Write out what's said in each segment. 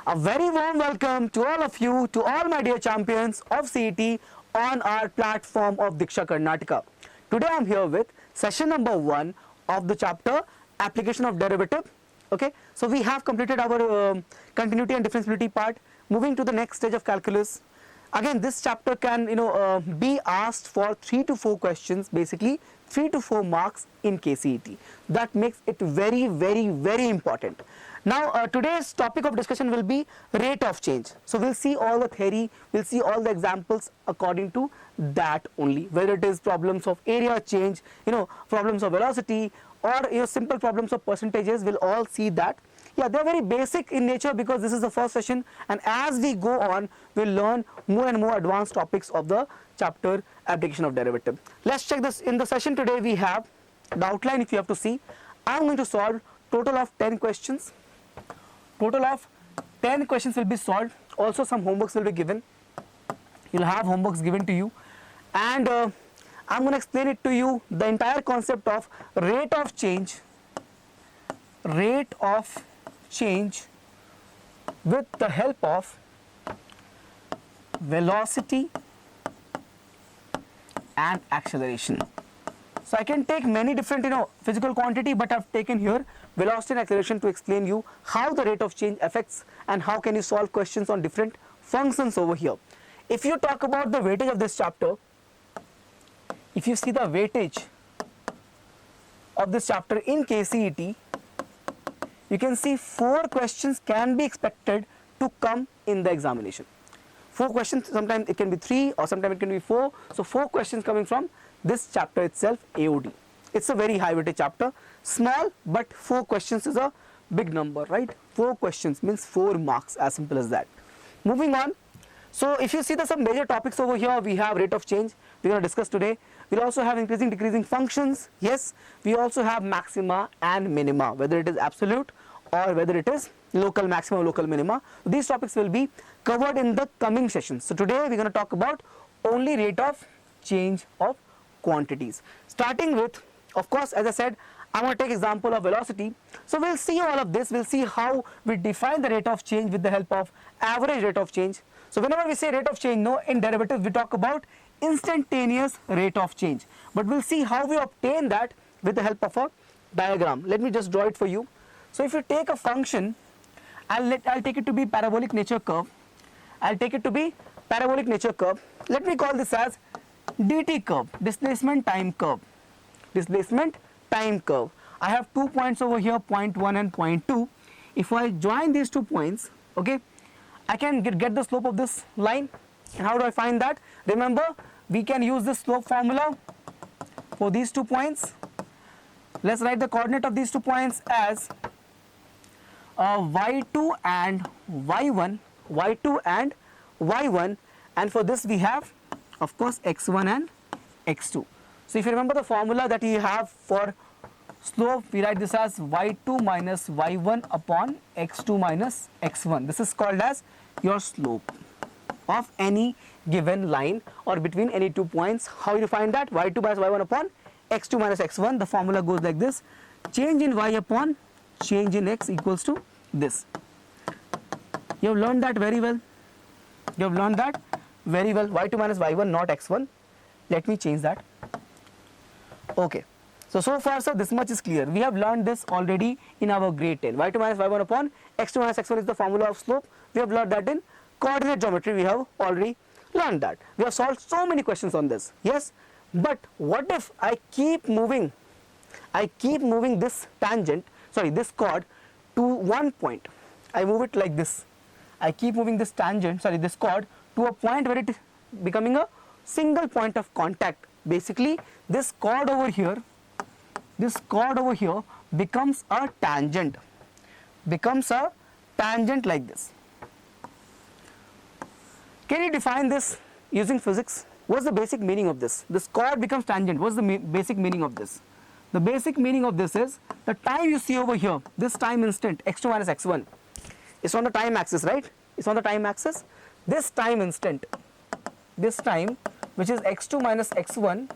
A very warm welcome to all of you, to all my dear champions of CET on our platform of Diksha Karnataka. Today I am here with session number 1 of the chapter Application of Derivative. Okay, so we have completed our continuity and differentiability part. Moving to the next stage of calculus. Again, this chapter can be asked for 3 to 4 questions, basically 3 to 4 marks in KCET. That makes it very important. Now today's topic of discussion will be rate of change. So we'll see all the theory, we'll see all the examples according to that only, whether it is problems of area change, problems of velocity, or simple problems of percentages. We'll all see that. Yeah, they're very basic in nature because this is the first session, and as we go on we'll learn more and more advanced topics of the chapter application of derivative. Let's check this. In the session today we have the outline. If you have to see, I'm going to solve total of 10 questions. Total of 10 questions will be solved. Also some homeworks will be given. You'll have homeworks given to you, and I'm going to explain it to you, the entire concept of rate of change with the help of velocity and acceleration. So I can take many different physical quantity, but I've taken here velocity and acceleration to explain you how the rate of change affects and how can you solve questions on different functions over here. If you talk about the weightage of this chapter, if you see the weightage of this chapter in KCET, you can see 4 questions can be expected to come in the examination. 4 questions, sometimes it can be 3 or sometimes it can be 4. So 4 questions coming from this chapter itself, AOD. It's a very high weightage chapter, small, but 4 questions is a big number, right? 4 questions means 4 marks, as simple as that. Moving on. So if you see the some major topics over here, we have rate of change, we're going to discuss today. We'll also have increasing, decreasing functions. Yes, we also have maxima and minima, whether it is absolute or whether it is local maxima or local minima. These topics will be covered in the coming sessions. So today we're going to talk about only rate of change of quantities. Starting with, of course, as I said, I'm going to take example of velocity. So we'll see all of this. We'll see how we define the rate of change with the help of average rate of change. So whenever we say rate of change, in derivatives we talk about instantaneous rate of change. But we'll see how we obtain that with the help of a diagram. Let me just draw it for you. So if you take a function, I'll take it to be parabolic nature curve. I'll take it to be parabolic nature curve. Let me call this as dt curve, displacement time curve. Displacement time curve. I have 2 points over here, point 1 and point 2. If I join these 2 points, okay, I can get the slope of this line. And how do I find that? Remember, we can use this slope formula for these 2 points. Let's write the coordinate of these 2 points as y2 and y1, y2 and y1, and for this we have, of course, x1 and x2. So if you remember the formula that you have for slope, we write this as y2 minus y1 upon x2 minus x1. This is called as your slope of any given line or between any 2 points. How you find that? y2 minus y1 upon x2 minus x1. The formula goes like this: change in y upon change in x equals to this. You have learned that very well. You have learned that very well. y2 minus y1, not x1. Let me change that. Okay. So far, sir, this much is clear. We have learned this already in our grade 10. y2 minus y1 upon x2 minus x1 is the formula of slope. We have learned that in coordinate geometry. We have already learned that. We have solved so many questions on this. Yes. But what if I keep moving this tangent, this chord to one point? I move it like this. I keep moving this tangent, this chord to a point where it is becoming a single point of contact. Basically, this chord over here becomes a tangent. Like this. Can you define this using physics? What's the basic meaning of this? This chord becomes tangent. What's the basic meaning of this? The basic meaning of this is the time you see over here, this time instant, x2 minus x1, it's on the time axis, right? It's on the time axis. This time instant, this time, which is x2 minus x1,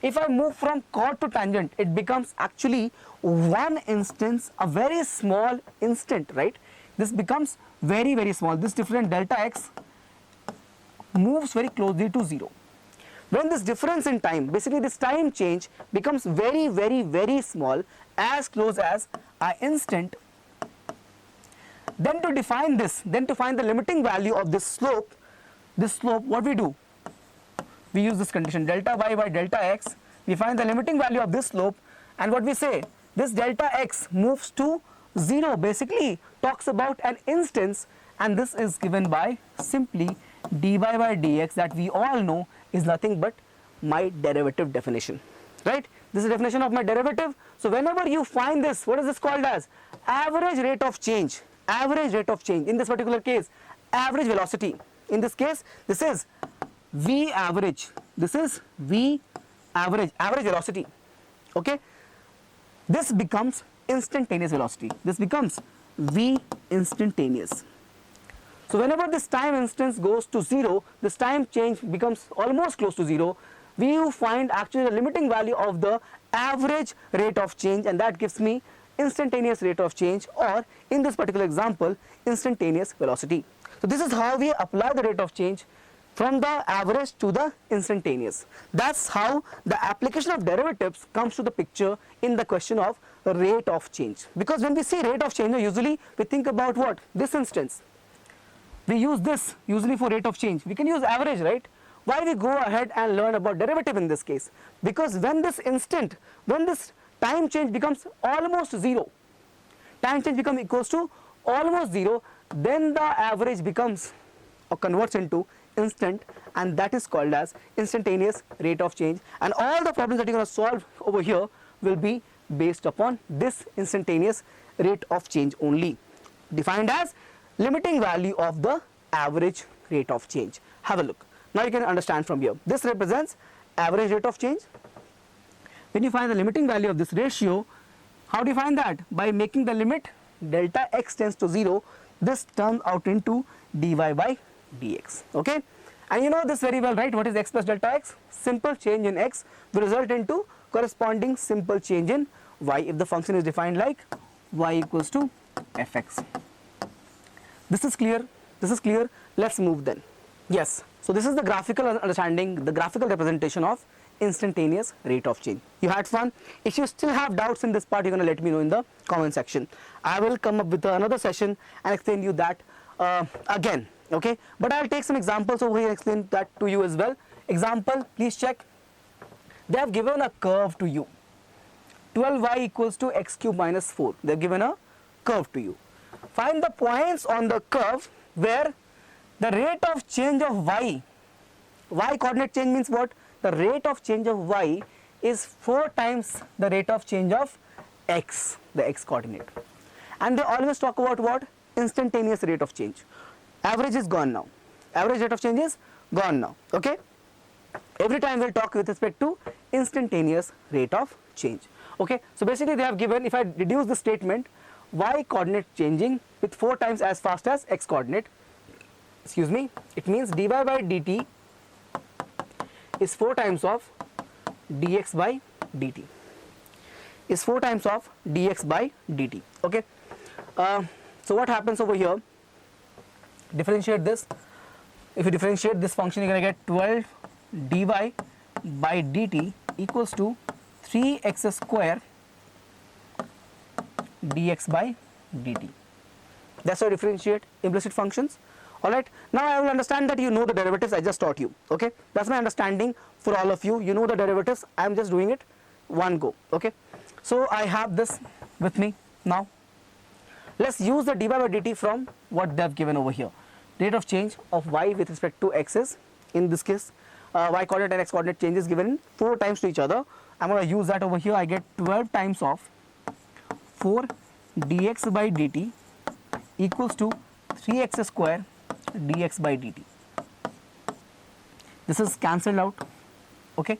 if I move from chord to tangent, it becomes actually one instance, a very small instant, right? This becomes very, very small. This difference delta x moves very closely to 0. When this difference in time, basically this time change becomes very, very, very small, as close as an instant, then to define this, then to find the limiting value of this slope, what we do? We use this condition delta y by delta x, we find the limiting value of this slope, and what we say, this delta x moves to 0, basically talks about an instance, and this is given by simply dy by dx, that we all know is nothing but my derivative definition, right? This is the definition of my derivative. So whenever you find this, what is this called as? Average rate of change. Average rate of change. In this particular case, average velocity. In this case, this is v average. This is v average, average velocity. Okay? This becomes instantaneous velocity. This becomes v instantaneous. So whenever this time instance goes to 0, this time change becomes almost close to 0, we find actually the limiting value of the average rate of change, and that gives me instantaneous rate of change, or in this particular example, instantaneous velocity. So this is how we apply the rate of change from the average to the instantaneous. That's how the application of derivatives comes to the picture in the question of rate of change. Because when we say rate of change, usually we think about what? This instance. We use this usually for rate of change. We can use average, right? Why we go ahead and learn about derivative in this case? Because when this time change becomes almost 0, time change becomes equals to almost 0, then the average becomes or converts into instant, and that is called as instantaneous rate of change. And all the problems that you're going to solve over here will be based upon this instantaneous rate of change only, defined as limiting value of the average rate of change. Have a look. Now you can understand from here. This represents average rate of change. When you find the limiting value of this ratio, how do you find that? By making the limit delta x tends to 0, this turns out into dy by dx. Okay? And you know this very well, right? What is x plus delta x? Simple change in x will result into corresponding simple change in y if the function is defined like y equals to fx. This is clear? This is clear? Let's move then. Yes. So this is the graphical understanding, the graphical representation of instantaneous rate of change. You had fun? If you still have doubts in this part, you're going to let me know in the comment section. I will come up with another session and explain you that again. Okay? But I'll take some examples over here and explain that to you as well. Example, please check. They have given a curve to you. 12y equals to x cube minus 4. They have given a curve to you. Find the points on the curve where the rate of change of y coordinate change means what? The rate of change of y is 4 times the rate of change of x, the x coordinate. And they always talk about what? Instantaneous rate of change. Average is gone now. Average rate of change is gone now. Okay? Every time we'll talk with respect to instantaneous rate of change. Okay? So basically they have given, if I reduce the statement, y coordinate changing with 4 times as fast as x coordinate, excuse me, it means dy by dt is 4 times of dx by dt, is 4 times of dx by dt. Okay? So what happens over here? Differentiate this. If you differentiate this function, you're going to get 12 dy by dt equals to 3x square dx by dt. That's how you differentiate implicit functions. Alright, now I will understand that you know the derivatives I just taught you. Okay, that's my understanding for all of you. You know the derivatives, I am just doing it one go. Okay, so I have this with me now. Let's use the dy by dt from what they have given over here. Rate of change of y with respect to x is, in this case, y coordinate and x coordinate changes given 4 times to each other. I'm going to use that over here. I get 12 times of 4 dx by dt equals to 3x square dx by dt. This is cancelled out. Okay,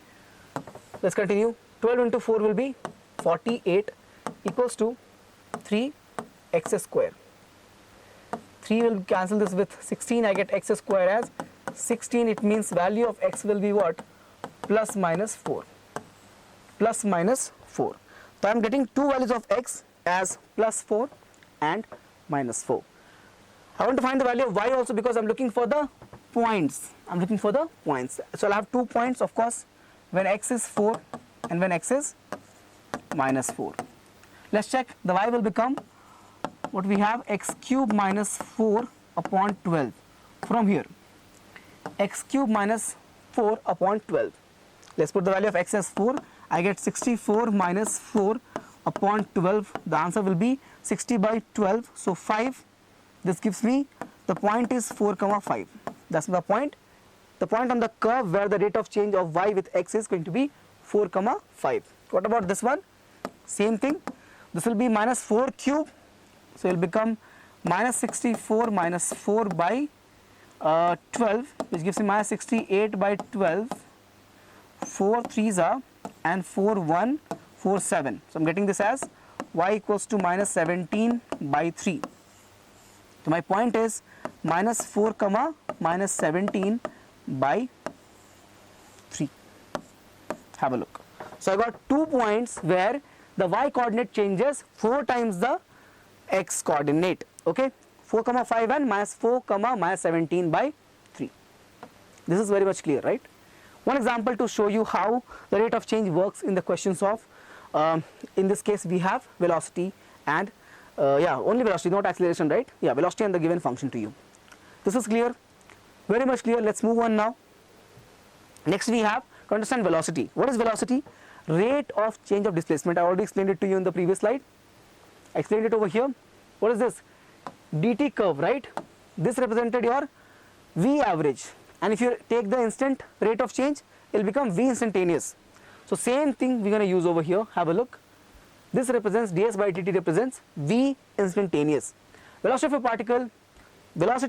let's continue. 12 into 4 will be 48 equals to 3x square. 3 will cancel this with 16. I get x square as 16. It means value of x will be what? Plus minus 4. Plus minus 4. So I am getting two values of x as plus 4 and minus 4. I want to find the value of y also because I'm looking for the points. So I'll have 2 points, of course, when x is 4 and when x is minus 4. Let's check. The y will become what we have, x cube minus 4 upon 12 from here. X cube minus 4 upon 12. Let's put the value of x as 4. I get 64 minus 4 upon 12. The answer will be 60 by 12. So 5. This gives me the point is 4 comma 5. That's the point. The point on the curve where the rate of change of y with x is going to be 4 comma 5. What about this one? Same thing. This will be minus 4 cube. So it will become minus 64 minus 4 by 12, which gives me minus 68 by 12. 4 3s are and 4 1 4 7. So I'm getting this as y equals to minus 17 by 3. So my point is minus 4 comma minus 17 by 3. Have a look. So I got 2 points where the y coordinate changes 4 times the x coordinate. Okay, 4 comma 5 and minus 4 comma minus 17 by 3. This is very much clear, right? One example to show you how the rate of change works in the questions of, in this case we have velocity and only velocity, not acceleration, right? Yeah, velocity and the given function to you. This is clear, very much clear. Let's move on now. Next we have to understand velocity. What is velocity? Rate of change of displacement. I already explained it to you in the previous slide. I explained it over here. What is this? dt curve, right? This represented your v average, and if you take the instant rate of change, it will become v instantaneous. So same thing we're going to use over here. Have a look. This represents ds by dt represents v instantaneous. Velocity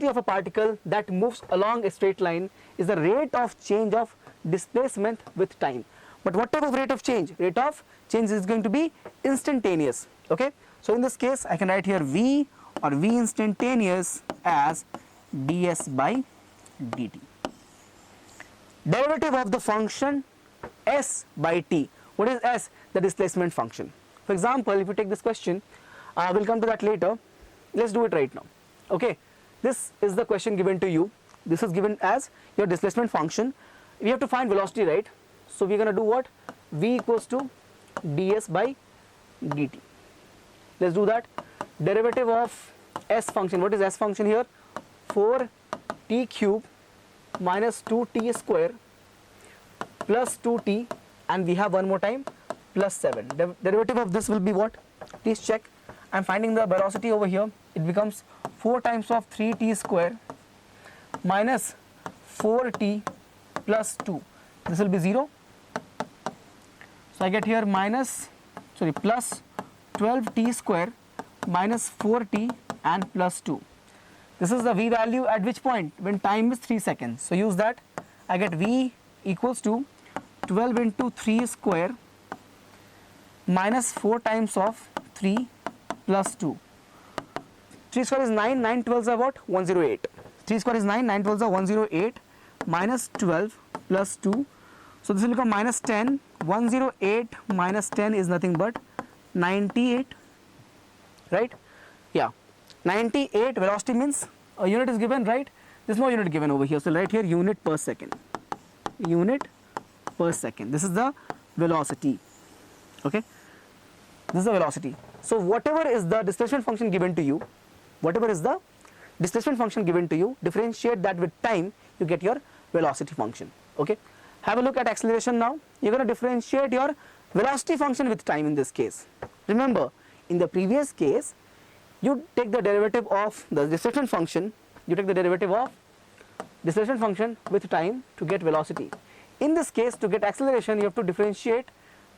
of a particle that moves along a straight line is the rate of change of displacement with time. But what type of rate of change? Rate of change is going to be instantaneous. Okay. So in this case, I can write here v or v instantaneous as ds by dt. Derivative of the function s by t. What is s? The displacement function. For example, if you take this question, we'll come to that later. Let's do it right now. Okay. This is the question given to you. This is given as your displacement function. We have to find velocity, right? So we're going to do what? V equals to ds by dt. Let's do that. Derivative of s function. What is s function here? 4t cube minus 2t square plus 2t, and we have one more time plus 7. Derivative of this will be what? Please check. I'm finding the velocity over here. It becomes 4 times of 3t square minus 4t plus 2. This will be 0. So I get here plus 12t square minus 4t and plus 2. This is the v value at which point? When time is 3 seconds. So use that. I get v equals to 12 into 3 square minus 4 times of 3 plus 2. 3 square is 9, 9 12s are what? 108. 3 square is 9, 9 12s are 108 minus 12 plus 2. So this will become minus 10. 108 minus 10 is nothing but 98, right? Yeah, 98. Velocity means a unit is given, right? There's no unit given over here. So right here, unit per second. Unit per second. This is the velocity. Okay, this is the velocity. So whatever is the displacement function given to you, differentiate that with time, you get your velocity function. Okay, have a look at acceleration now. You're going to differentiate your velocity function with time in this case. Remember, in the previous case, you take the derivative of the displacement function, with time to get velocity. In this case, to get acceleration, you have to differentiate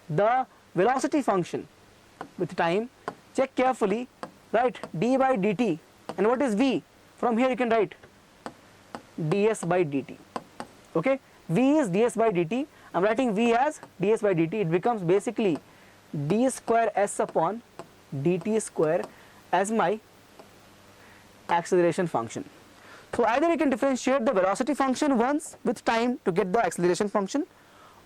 the velocity function with time. Check carefully, right? D by dt. And what is v? From here you can write ds by dt. Okay, v is ds by dt. I'm writing v as ds by dt. It becomes basically d square s upon dt square as my acceleration function. So either you can differentiate the velocity function once with time to get the acceleration function,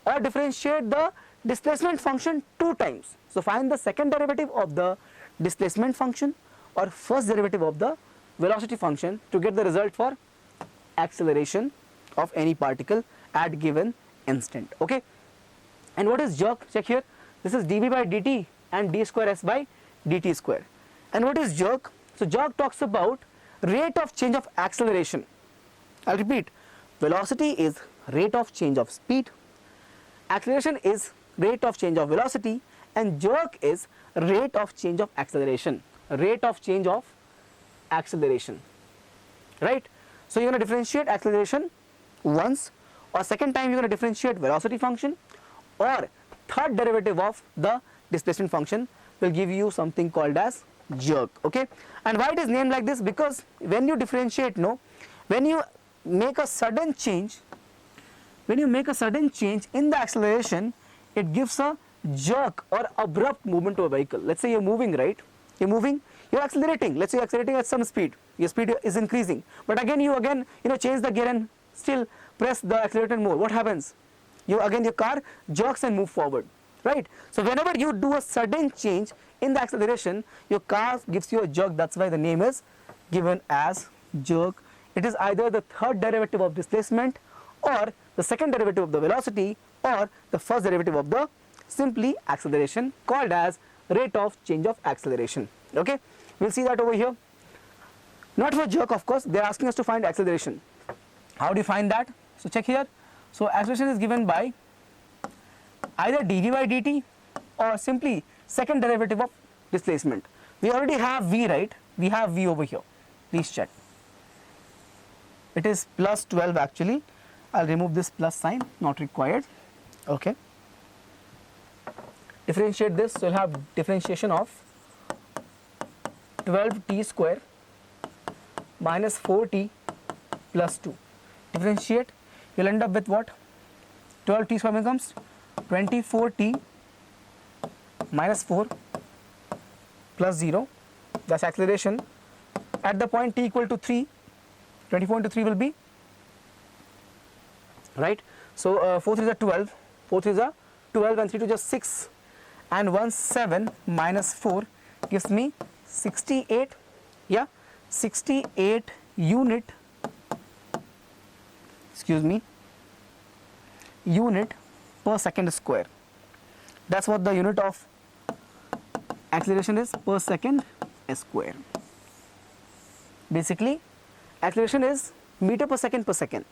or differentiate the displacement function 2 times. So find the second derivative of the displacement function or first derivative of the velocity function to get the result for acceleration of any particle at given instant. Okay. And what is jerk? Check here. This is dv by dt and d square s by dt square. And what is jerk? So jerk talks about rate of change of acceleration. I'll repeat. Velocity is rate of change of speed. Acceleration is rate of change of velocity, and jerk is rate of change of acceleration. Rate of change of acceleration. Right? So you're going to differentiate acceleration once, or second time you're going to differentiate velocity function, or third derivative of the displacement function will give you something called as jerk. Okay. And why it is named like this? Because when you differentiate, when you make a sudden change, in the acceleration, it gives a jerk or abrupt movement to a vehicle. Let's say you're moving, right? You're accelerating. Let's say you're accelerating at some speed. Your speed is increasing, but again you change the gear and still press the accelerator more. What happens? Your car jerks and move forward, right? So whenever you do a sudden change in the acceleration, your car gives you a jerk. That's why the name is given as jerk. It is either the third derivative of displacement, or the second derivative of the velocity, or the first derivative of the simply acceleration, called as rate of change of acceleration. Okay, we'll see that over here. Not for jerk, of course. They're asking us to find acceleration. How do you find that? So check here. So acceleration is given by either dv by dt or simply second derivative of displacement. We already have v, right? We have v over here. Please check. It is plus 12 actually. I'll remove this plus sign, not required. Okay. Differentiate this, so you'll have differentiation of 12t square minus 4t plus 2. Differentiate, you'll end up with what? 12t square becomes 24t minus 4 plus 0. That's acceleration. At the point t equal to 3, 24 into 3 will be, right? So 4 3 is a 12, 4 3 is a 12, and 3 2 is 6, and 1 7 minus 4 gives me 68. Yeah, 68 unit per second square. That's what the unit of acceleration is, per second square. Basically, acceleration is meter per second per second.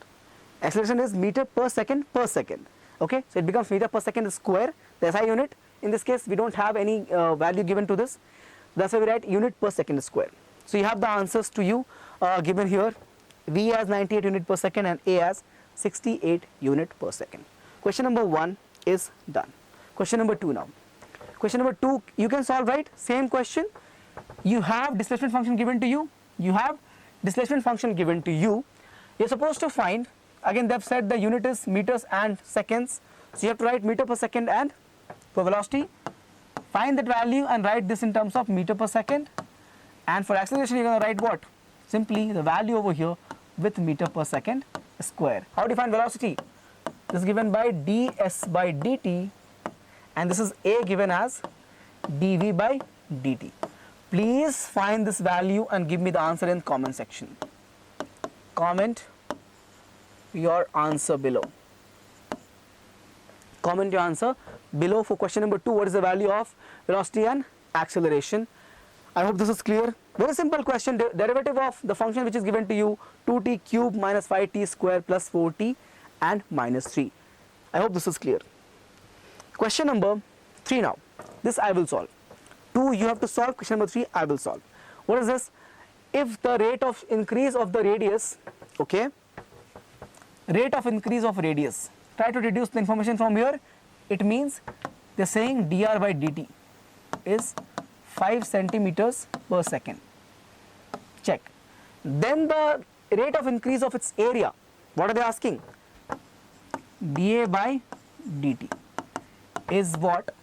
Acceleration is meter per second per second. Okay, so it becomes meter per second square, the SI unit. In this case, we don't have any value given to this. That's why we write unit per second square. So you have the answers to you given here. V as 98 unit per second and A as 68 unit per second. Question number 1 is done. Question number 2 now. Question number 2 you can solve, right? Same question. You have displacement function given to you. You're supposed to find, again they've said the unit is meters and seconds. So you have to write meter per second and for velocity. Find that value and write this in terms of meter per second. And for acceleration you're going to write what? Simply the value over here with meter per second square. How do you find velocity? This is given by ds by dt, and this is A given as dv by dt. Please find this value and give me the answer in comment section. Comment your answer below. Comment your answer below for question number 2. What is the value of velocity and acceleration? I hope this is clear. Very simple question. Derivative of the function which is given to you, 2t cube minus 5t square plus 4t and minus 3. I hope this is clear. Question number 3 now. This I will solve. 2 you have to solve. Question number 3 I will solve. What is this? If the rate of increase of the radius, okay, rate of increase of radius, try to reduce the information from here. It means they're saying dr by dt is 5 centimeters per second. Check. Then the rate of increase of its area, what are they asking? dA by dt is what?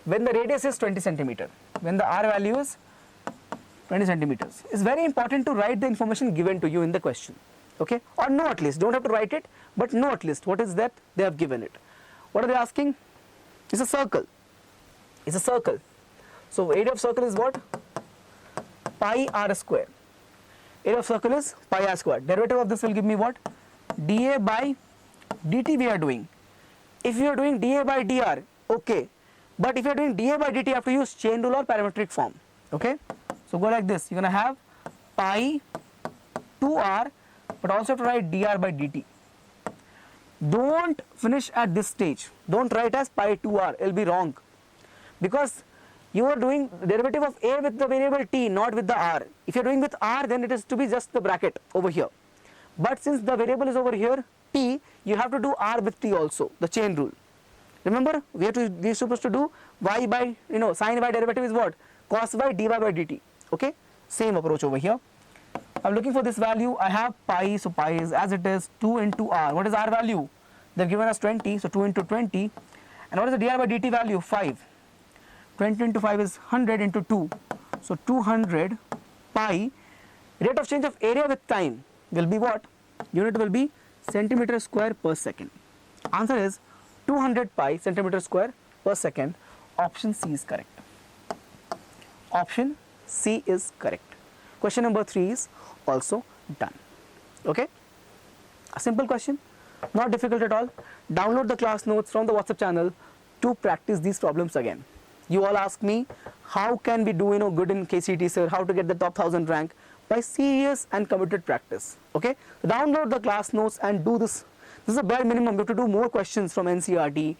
When the radius is 20 centimeter, when the r value is 20 centimeters. It's very important to write the information given to you in the question. Okay, or know at least, don't have to write it, but know at least what is that they have given it. What are they asking? It's a circle. It's a circle. So area of circle is what? Pi r square. area of circle is pi r square. Derivative of this will give me what? dA by dt we are doing. If you are doing dA by dr, okay. But if you are doing dA by dt, you have to use chain rule or parametric form. Okay. So go like this. You're going to have pi 2r, but also have to write dr by dt. Don't finish at this stage. Don't write as pi 2r. It will be wrong. Because you are doing derivative of a with the variable t, not with the r. If you are doing with r, then it is to be just the bracket over here. But since the variable is over here, t, you have to do r with t also, the chain rule. Remember, we are supposed to do y by, sin y derivative is what? Cos y dy by dt. Okay, same approach over here. I'm looking for this value. I have pi, so pi is as it is 2 into r. What is r value? They've given us 20, so 2 into 20. And what is the dr by dt value? 5. 20 into 5 is 100 into 2. So 200 pi. Rate of change of area with time will be what? Unit will be centimeter square per second. Answer is 200 pi centimeter square per second. Option C is correct. Option C is correct. Question number 3 is also done. Okay, a simple question, not difficult at all. Download the class notes from the WhatsApp channel to practice these problems again. You all ask me, how can we do good in KCET, sir, how to get the top 1000 rank? By serious and committed practice. Okay, so download the class notes and do this. This is a bare minimum. You have to do more questions from NCERT,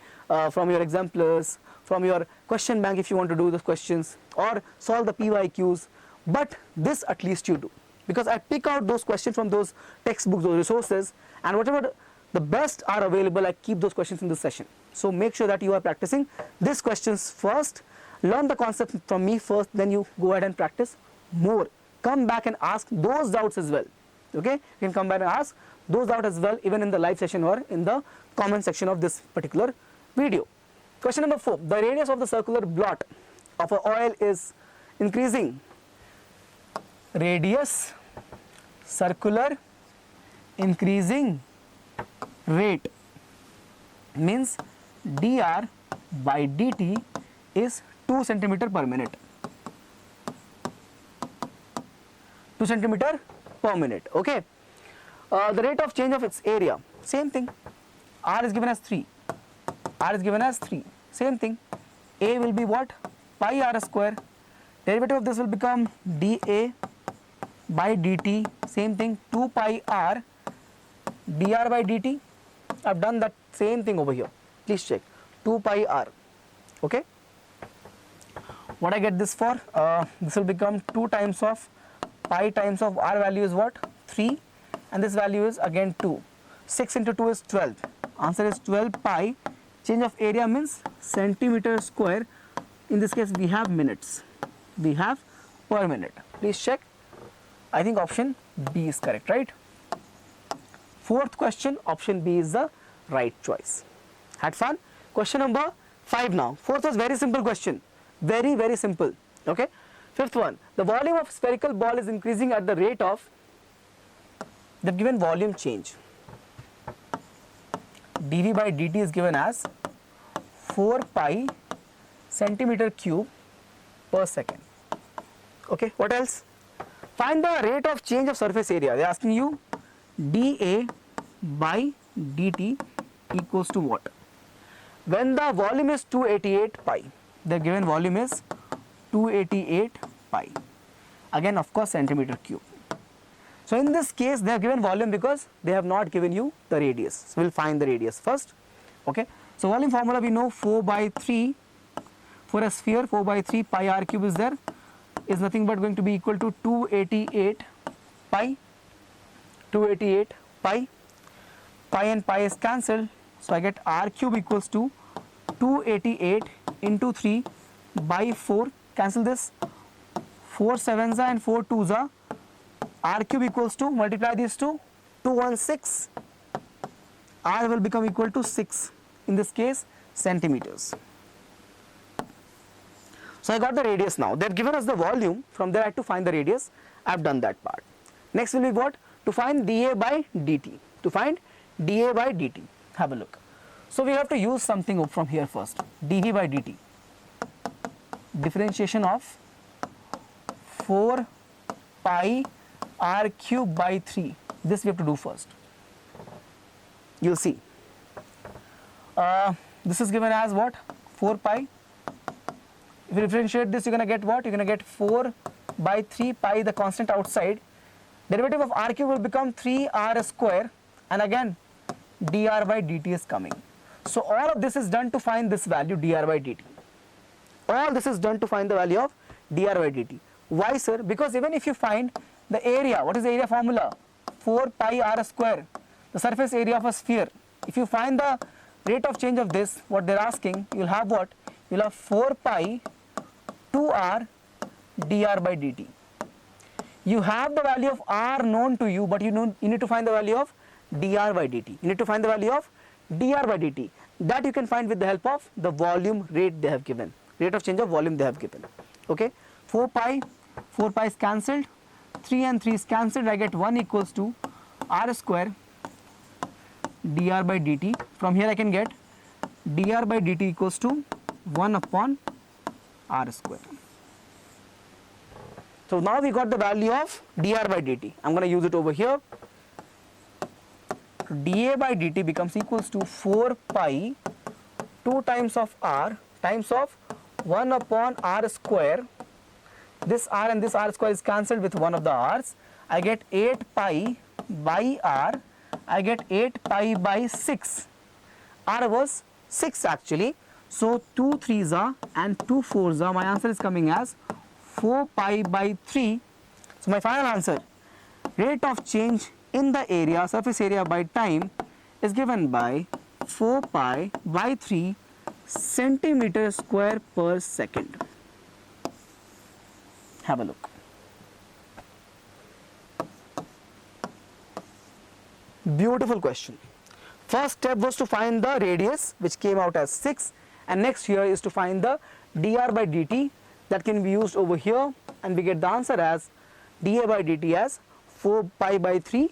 from your exemplars, from your question bank if you want to do the questions, or solve the PYQs. But this at least you do, because I pick out those questions from those textbooks, those resources, and whatever the best are available, I keep those questions in this session. So make sure that you are practicing these questions first, learn the concept from me first, then you go ahead and practice more. Come back and ask those doubts as well. Okay, you can come back and ask those doubts as well, even in the live session or in the comment section of this particular video. Question number 4. The radius of the circular blot of an oil is increasing. Radius, circular, increasing rate means dr by dt is 2 centimeter per minute. 2 centimeter per minute. Okay. The rate of change of its area, same thing. R is given as 3. R is given as 3. Same thing. A will be what? Pi r square. Derivative of this will become dA by dt. Same thing. 2 pi r dr by dt. I've done that same thing over here. Please check. 2 pi r. Okay. What I get this for? This will become 2 times of pi times of r value is what? 3. And this value is again 2. 6 into 2 is 12. Answer is 12 pi. Change of area means centimeter square. In this case, we have minutes. We have per minute. Please check. I think option B is correct, right? 4th question, option B is the right choice. Had fun? Question number 5 now. 4th was very simple question. Very, very simple. Okay. 5th one. The volume of spherical ball is increasing at the rate of the given volume change. dV by dt is given as 4 pi centimeter cube per second. Okay, what else? Find the rate of change of surface area. They are asking you dA by dt equals to what? When the volume is 288 pi, the given volume is 288 pi. Again, of course, centimeter cube. So in this case, they have given volume because they have not given you the radius. So we'll find the radius first. Okay. So volume formula we know 4 by 3 for a sphere. 4 by 3 pi r cube is there, is nothing but going to be equal to 288 pi. 288 pi. Pi and pi is cancelled. So I get r cube equals to 288 into 3 by 4. Cancel this. 4 7s and 4 2s. R cube equals to, multiply these two, 216. R will become equal to 6. In this case, centimeters. So I got the radius now. They have given us the volume. From there I have to find the radius. I have done that part. Next will be what? To find dA by dt. To find dA by dt. Have a look. So we have to use something from here first. dV by dt. Differentiation of 4 pi r cube by 3. This we have to do first. You'll see. This is given as what? 4 pi. If you differentiate this, you're going to get what? You're going to get 4 by 3 pi, the constant outside. Derivative of r cube will become 3r square, and again dr by dt is coming. So all of this is done to find this value dr by dt. All this is done to find the value of dr by dt. Why, sir? Because even if you find the area, what is the area formula? 4 pi r square, the surface area of a sphere. If you find the rate of change of this, what they're asking, you'll have what? You'll have 4 pi 2r dr by dt. You have the value of r known to you, but you need to find the value of dr by dt. You need to find the value of dr by dt. That you can find with the help of the volume rate they have given, rate of change of volume they have given. Okay, 4 pi is cancelled, 3 and 3 is cancelled. I get 1 equals to r square dr by dt. From here I can get dr by dt equals to 1 upon r square. So now we got the value of dr by dt. I'm going to use it over here. dA by dt becomes equals to 4 pi 2 times of r times of 1 upon r square. This r and this r square is cancelled with one of the r's. I get 8 pi by r. I get 8 pi by 6. R was 6 actually. So 2 3s are and 2 4s are. My answer is coming as 4 pi by 3. So my final answer, rate of change in the area, surface area by time, is given by 4 pi by 3 centimeter square per second. Have a look. Beautiful question. First step was to find the radius, which came out as 6, and next here is to find the dr by dt. That can be used over here, and we get the answer as dA by dt as 4 pi by 3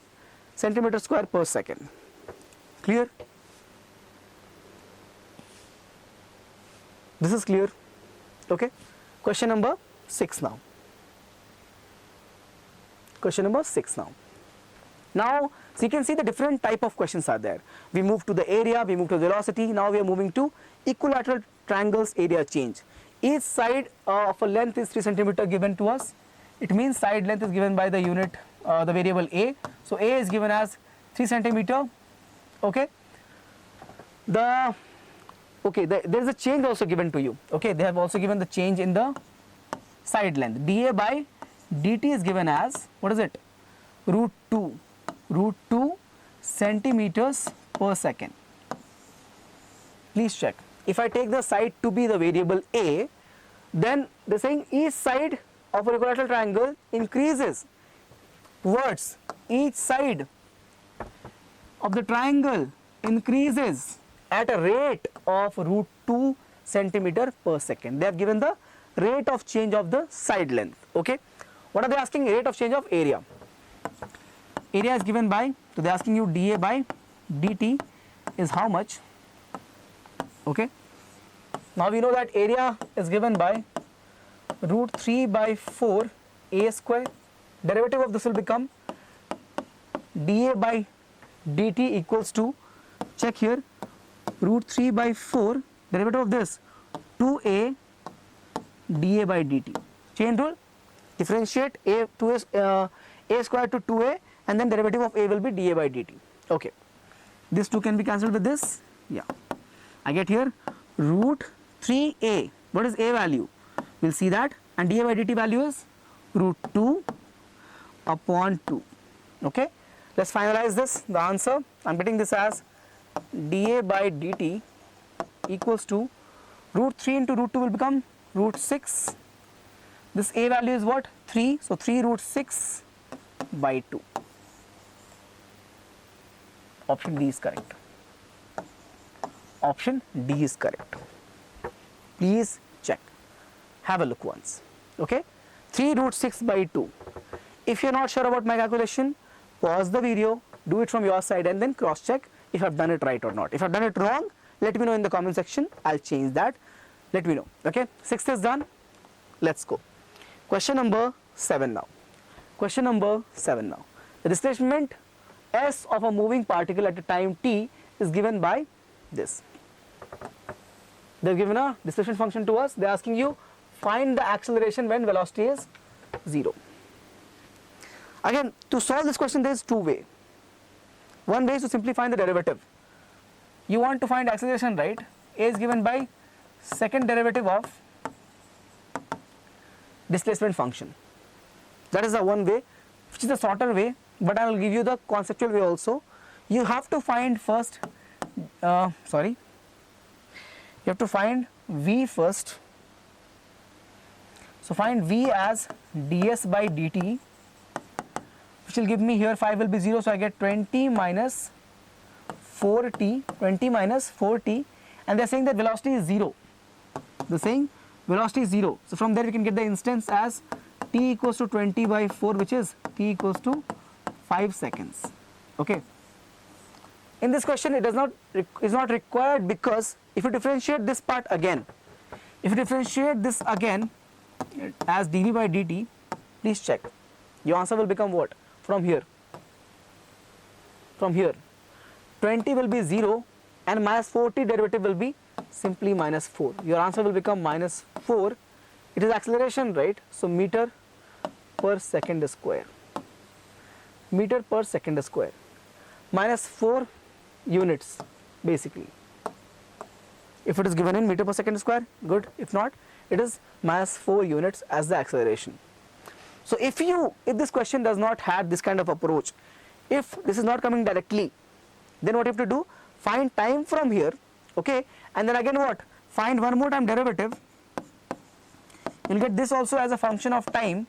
centimeter square per second. Clear? This is clear. Okay. Question number 6 now. Question number 6 now. Now, so you can see the different type of questions are there. We move to the area, we move to velocity. Now we are moving to equilateral triangles area change. Each side of a length is 3 centimeter given to us. It means side length is given by the unit, the variable a. So a is given as 3 centimeter. Okay. There is a change also given to you. Okay, they have also given the change in the side length. dA by dt is given as, what is it? Root 2 centimeters per second. Please check. If I take the side to be the variable a, then they're saying each side of an equilateral triangle increases towards each side of the triangle increases at a rate of root 2 centimeter per second. They have given the rate of change of the side length. Okay. What are they asking? Rate of change of area. Area is given by, so they are asking you dA by dt is how much? Okay. Now we know that area is given by root 3 by 4 a square. Derivative of this will become dA by dt equals to, check here, root 3 by 4, derivative of this 2a dA by dt. Chain rule, differentiate a square to 2a, and then derivative of a will be dA by dt. Okay. This 2 can be cancelled with this. Yeah. I get here root 3a. What is a value? We'll see that. And dA by dt value is root 2 upon 2. Okay. Let's finalize this. The answer, I'm getting this as dA by dt equals to root 3 into root 2 will become root 6. This a value is what? 3. So 3 root 6 by 2. Option D is correct. Option D is correct. Please check. Have a look once. Okay. 3 root 6 by 2. If you're not sure about my calculation, pause the video, do it from your side, and then cross check if I've done it right or not. If I've done it wrong, let me know in the comment section. I'll change that. Let me know. Okay. 6th is done. Let's go. Question number 7 now. Question number 7 now. The displacement s of a moving particle at a time t is given by this. They've given a displacement function to us. They're asking you find the acceleration when velocity is 0. Again, to solve this question there is two ways. One way is to simply find the derivative. You want to find acceleration, right? A is given by second derivative of displacement function. That is the one way, which is the shorter way, but I will give you the conceptual way also. You have to find first, you have to find V first. So find V as ds by dt, which will give me here 5 will be 0, so I get 20 minus 4t, 20 minus 4t, and they are saying that velocity is 0. They are saying velocity is 0. So from there we can get the instance as t equals to 20 by 4, which is t equals to 5 seconds. Okay. In this question it is not required, because if you differentiate this part again, if you differentiate this again as dv by dt, please check. Your answer will become what? From here. From here. 20 will be 0 and minus 4t derivative will be simply minus 4. Your answer will become minus 4. It is acceleration, right? So meter per second square. Meter per second square. Minus 4 units basically. If it is given in meter per second square, good. If not, it is minus 4 units as the acceleration. So if this question does not have this kind of approach, if this is not coming directly, then what you have to do? Find time from here, okay, and then again what? Find one more time derivative. You'll get this also as a function of time.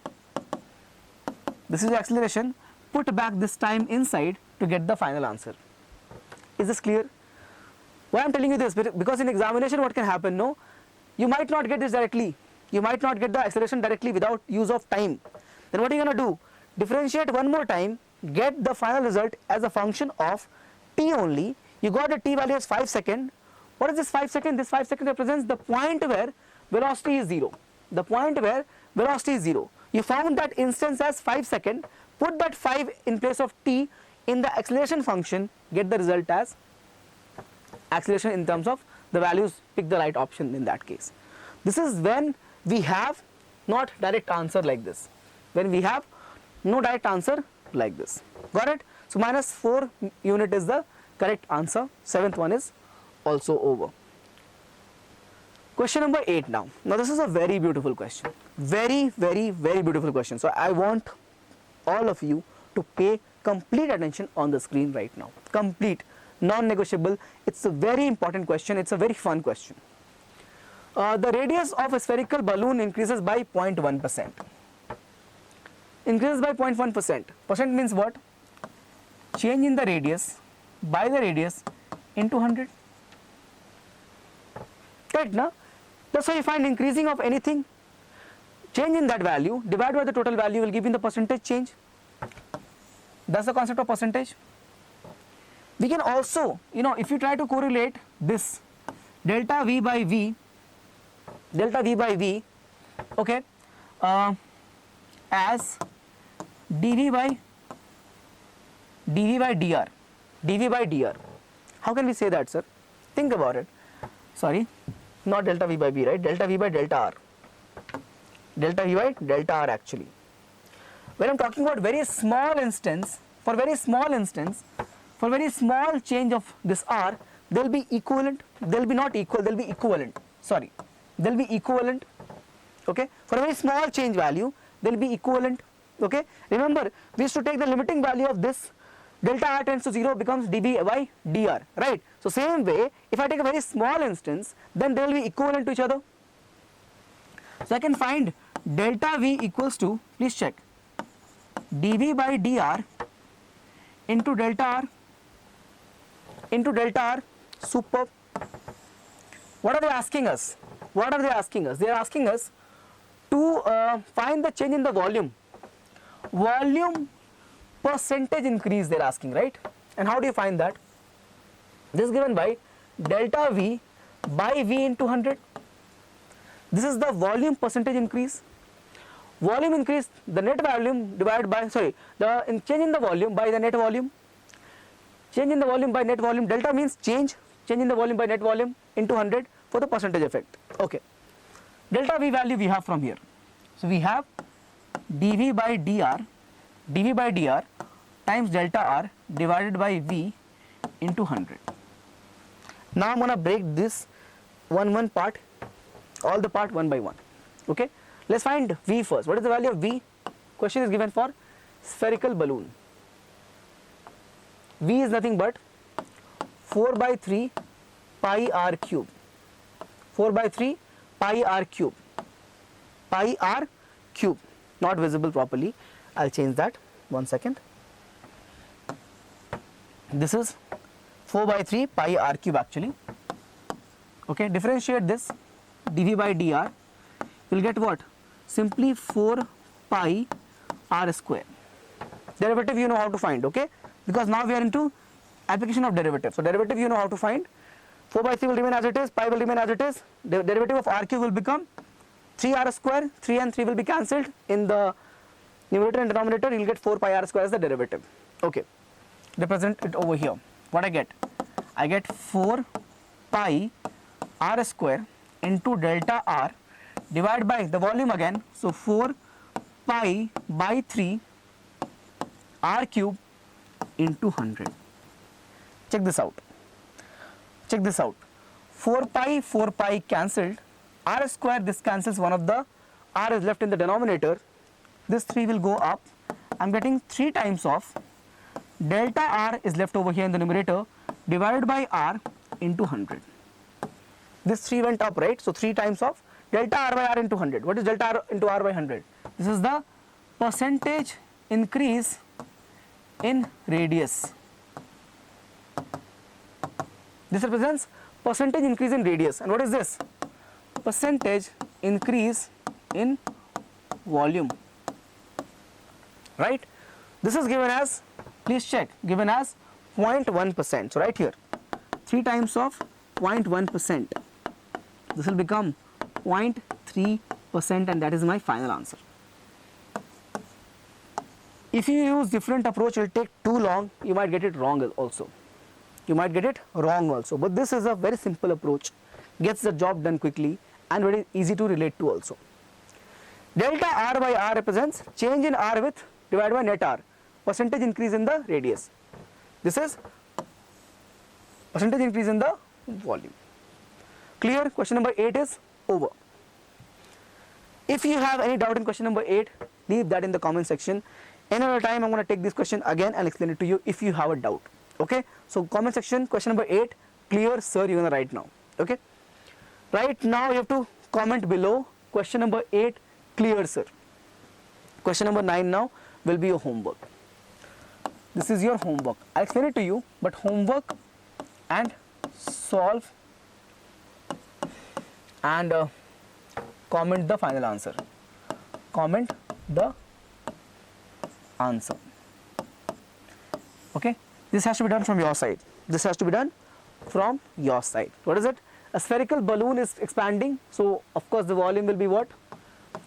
This is the acceleration. Put back this time inside to get the final answer. Is this clear? Why I'm telling you this? Because in examination what can happen? No, you might not get this directly. You might not get the acceleration directly without use of time. Then what are you going to do? Differentiate one more time, get the final result as a function of t only. You got the t value as 5 seconds. What is this 5 seconds? This 5 seconds represents the point where velocity is 0. The point where velocity is 0. You found that instance as 5 seconds. Put that 5 in place of t in the acceleration function. Get the result as acceleration in terms of the values. Pick the right option in that case. This is when we have not direct answer like this. When we have no direct answer like this. Got it? So minus 4 unit is the correct answer. 7th one is also over. Question number 8 now. Now this is a very beautiful question. Very, very, very beautiful question. So I want all of you to pay complete attention on the screen right now. Complete, non-negotiable. It's a very important question. It's a very fun question. The radius of a spherical balloon increases by 0.1%. Increases by 0.1%. Percent means what? Change in the radius by the radius into 100. Correct, na? That's why you find increasing of anything, change in that value divided by the total value will give you the percentage change. That's the concept of percentage. We can also, if you try to correlate this delta V by V, okay, as dV by dr. How can we say that, sir? Think about it. Sorry, not delta V by V, right? Delta V by delta R. Delta V by delta R actually. When I'm talking about very small instance, for very small change of this R, they'll be equivalent. They'll be not equal, they'll be equivalent. Sorry, they'll be equivalent. Okay, for a very small change value, they'll be equivalent. Okay, remember we used to take the limiting value of this. Delta R tends to 0 becomes dV by dr, right? So same way, if I take a very small instance, then they will be equivalent to each other. So I can find delta V equals to, please check, dV by dr into delta R, superb. What are they asking us? They are asking us to find the change in the volume percentage increase they are asking, right? And how do you find that? This is given by delta V by V into 100. This is the volume percentage increase. volume increase, the net volume divided by, sorry, change in the volume by the net volume. Change in the volume by net volume, delta means change in the volume by net volume into 100 for the percentage effect. Okay. Delta V value we have from here. So we have dV by dr times delta R divided by V into 100. Now I'm going to break this one part, all the part one by one. Okay. Let's find V first. What is the value of V? Question is given for spherical balloon. V is nothing but 4 by 3 pi r cube. 4 by 3 pi r cube. Pi r cube. Not visible properly. I'll change that. 1 second. This is 4 by 3 pi r cube actually. Okay. Differentiate this. dV by dr. You'll get what? Simply 4 pi r square. Derivative you know how to find, okay? Because now we are into application of derivative. So derivative you know how to find. 4 by 3 will remain as it is, pi will remain as it is. The derivative of r cube will become 3r square. 3 and 3 will be cancelled in the numerator and denominator. You'll get 4 pi r square as the derivative. Okay. Represent it over here. What I get? I get 4 pi r square into delta r divided by the volume again. So 4 pi by 3 r cube into 100. Check this out. Check this out. 4 pi cancelled. R square, this cancels one of the r is left in the denominator. This 3 will go up. I'm getting 3 times of delta r is left over here in the numerator divided by r into 100. This 3 went up, right? So 3 times of delta r by r into 100. What is delta r into r by 100? This is the percentage increase in radius. This represents percentage increase in radius. And what is this? Percentage increase in volume. Right? This is given as, please check, given as 0.1%. So right here, 3 times of 0.1%. This will become 0.3% and that is my final answer. If you use different approach, it will take too long. You might get it wrong also. But this is a very simple approach. Gets the job done quickly and very easy to relate to also. Delta r by r represents change in r width divided by net r. Percentage increase in the radius. This is percentage increase in the volume. Clear? Question number 8 is over. If you have any doubt in question number 8, leave that in the comment section. Another time I'm going to take this question again and explain it to you if you have a doubt. Okay? So comment section, question number 8, clear sir, you're going to write now. Okay? Right now you have to comment below question number 8, clear sir. Question number 9 now will be your homework. This is your homework. I'll explain it to you, but homework and solve and comment the final answer. Comment the answer. Okay? This has to be done from your side. This has to be done from your side. What is it? A spherical balloon is expanding. So, of course, the volume will be what?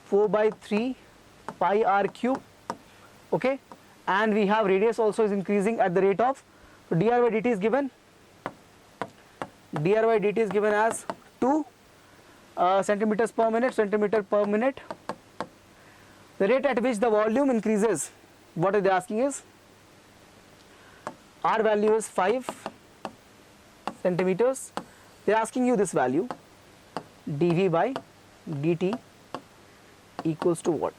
4 by 3 pi r cube. Okay? And we have radius also is increasing at the rate of, so dr by dt is given. Dr by dt is given as 2 centimeters per minute, centimeter per minute. The rate at which the volume increases, what they are asking is, R value is 5 centimeters. They are asking you this value, dV by dt equals to what?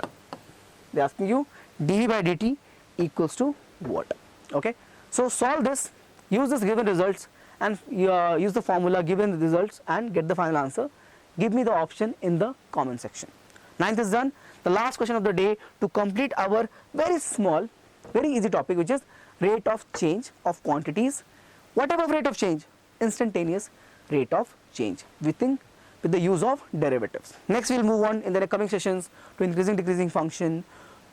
They are asking you dV by dt equals to what? Okay. So solve this, use this given results and use the formula given the results and get the final answer. Give me the option in the comment section. 9th is done. The last question of the day to complete our very small, very easy topic, which is rate of change of quantities. What type of rate of change? Instantaneous rate of change with the use of derivatives. Next we will move on in the coming sessions to increasing decreasing function,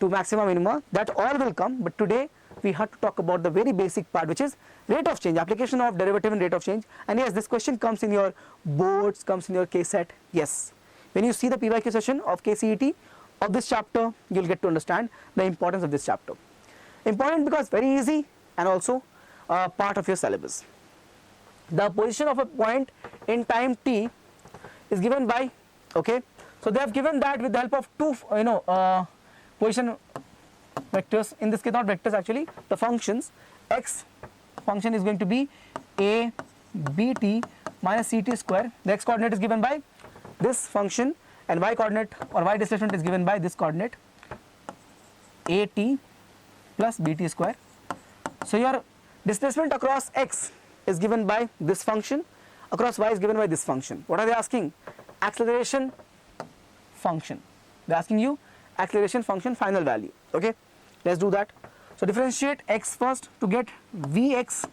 to maxima minima. That all will come, but today we have to talk about the very basic part, which is rate of change, application of derivative and rate of change. And yes, this question comes in your boards, comes in your KCET. Yes, when you see the PYQ session of KCET, of this chapter, you'll get to understand the importance of this chapter. Important because very easy and also part of your syllabus. The position of a point in time t is given by, okay, so they have given that with the help of two position vectors, in this case not vectors actually, the functions. X function is going to be a bt minus ct square. The x coordinate is given by this function, and y coordinate or y displacement is given by this coordinate at plus bt square. So your displacement across x is given by this function, across y is given by this function. What are they asking? Acceleration function. They are asking you acceleration function final value. Okay, let's do that. So differentiate x first to get vx.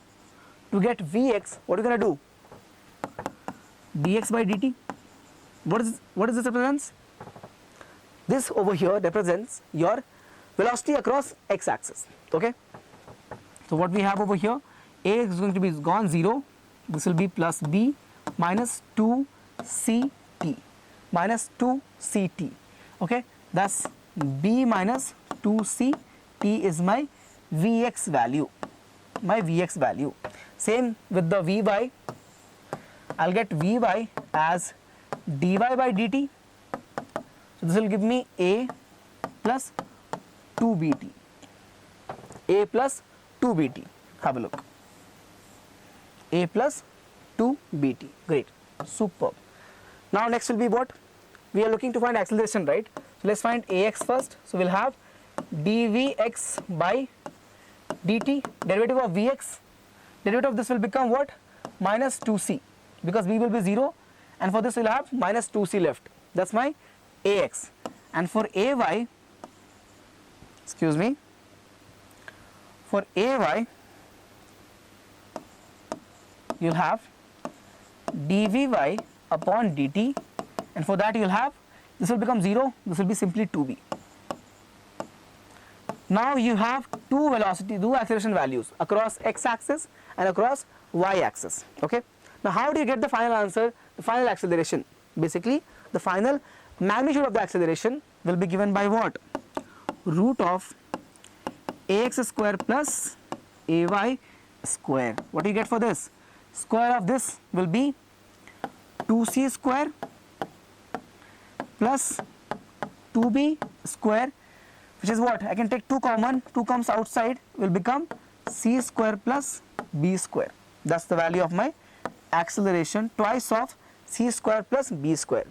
To get vx, what are you going to do? dx by dt. What is this represents? This over here represents your velocity across x axis. Okay, so what we have over here, a is going to be gone 0, this will be plus b minus 2ct minus 2ct. Okay, thus b minus 2ct is my vx value, Same with the vy, I'll get vy as dy by dt. So this will give me a plus 2bt. A plus 2bt. Have a look. A plus 2bt. Great. Superb. Now next will be what? We are looking to find acceleration, right? So let's find ax first. So we'll have dvx by dt. Derivative of vx. Derivative of this will become what? Minus 2c. Because v will be 0. And for this we'll have minus 2c left. That's my ax. And for ay, excuse me, for ay, you'll have dvy upon dt, and for that you'll have, this will become 0, this will be simply 2b. Now you have two acceleration values across x-axis and across y-axis. Okay. Now how do you get the final answer, the final acceleration? Basically, the final magnitude of the acceleration will be given by what? Root of ax square plus ay square. What do you get for this? Square of this will be 2c square plus 2b square, which is what? I can take 2 common, 2 comes outside, will become c square plus b square. That's the value of my acceleration, twice of c square plus b square.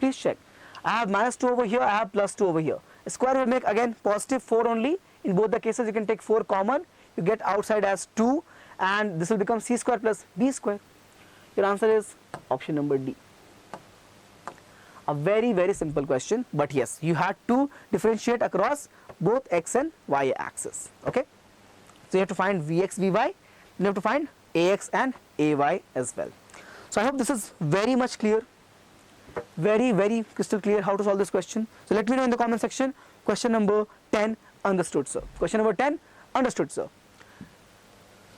Please check. I have minus 2 over here, I have plus 2 over here. A square will make again positive 4 only. In both the cases you can take 4 common, you get outside as 2, and this will become c square plus b square. Your answer is option number D. A very, very simple question, but yes, you had to differentiate across both x and y axis. Okay, so you have to find vx, vy, you have to find ax and ay as well. So I hope this is very much clear, very, very crystal clear how to solve this question. So let me know in the comment section. Question number 10, understood, sir. Question number 10, understood, sir.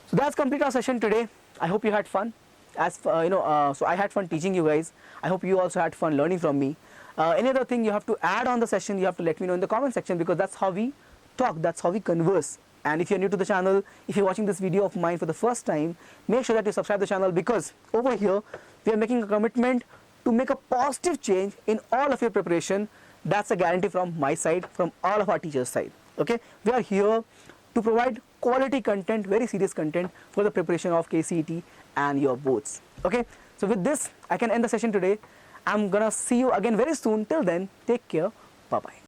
So that's complete our session today. I hope you had fun. So I had fun teaching you guys. I hope you also had fun learning from me. Any other thing you have to add on the session, you have to let me know in the comment section, because that's how we talk, that's how we converse. And if you're new to the channel, if you're watching this video of mine for the first time, make sure that you subscribe to the channel, because over here we are making a commitment to make a positive change in all of your preparation. That's a guarantee from my side, from all of our teachers' side. Okay, we are here to provide quality content, very serious content for the preparation of KCET and your boards. Okay, so with this I can end the session today. I'm gonna see you again very soon. Till then, take care. Bye bye.